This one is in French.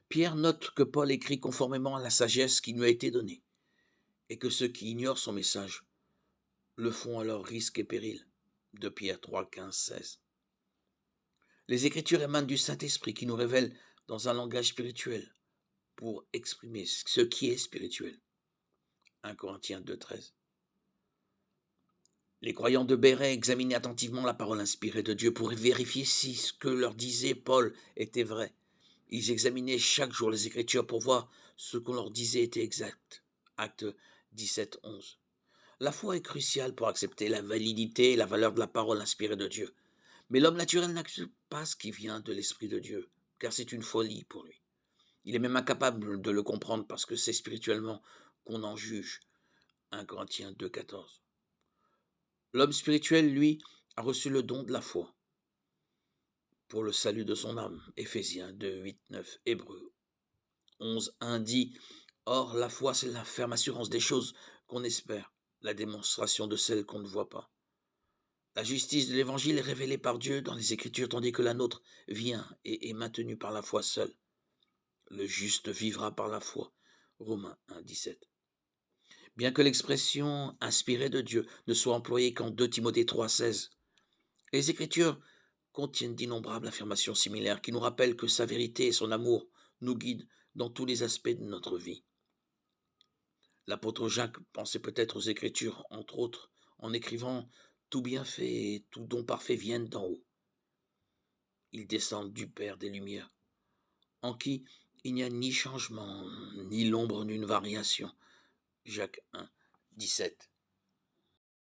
Pierre note que Paul écrit conformément à la sagesse qui lui a été donnée, et que ceux qui ignorent son message le font à leur risque et péril. De Pierre 3, 15, 16. Les Écritures émanent du Saint-Esprit qui nous révèle dans un langage spirituel pour exprimer ce qui est spirituel. 1 Corinthiens 2, 13. Les croyants de Béret examinaient attentivement la parole inspirée de Dieu pour vérifier si ce que leur disait Paul était vrai. Ils examinaient chaque jour les Écritures pour voir ce qu'on leur disait était exact. Acte 17, 11. La foi est cruciale pour accepter la validité et la valeur de la parole inspirée de Dieu. Mais l'homme naturel n'accepte pas ce qui vient de l'Esprit de Dieu, car c'est une folie pour lui. Il est même incapable de le comprendre parce que c'est spirituellement qu'on en juge. 1 Corinthiens 2, 14. L'homme spirituel, lui, a reçu le don de la foi pour le salut de son âme. Éphésiens 2, 8, 9. Hébreux 11, 1 dit « Or, la foi, c'est la ferme assurance des choses qu'on espère, la démonstration de celles qu'on ne voit pas. » La justice de l'Évangile est révélée par Dieu dans les Écritures, tandis que la nôtre vient et est maintenue par la foi seule. Le juste vivra par la foi. Romains 1, 17. Bien que l'expression « inspirée de Dieu » ne soit employée qu'en 2 Timothée 3, 16, les Écritures contiennent d'innombrables affirmations similaires qui nous rappellent que sa vérité et son amour nous guident dans tous les aspects de notre vie. L'apôtre Jacques pensait peut-être aux Écritures, entre autres, en écrivant « Tout bienfait et tout don parfait viennent d'en haut. Ils descendent du Père des Lumières, en qui il n'y a ni changement, ni l'ombre d'une variation. » Jacques 1, 17.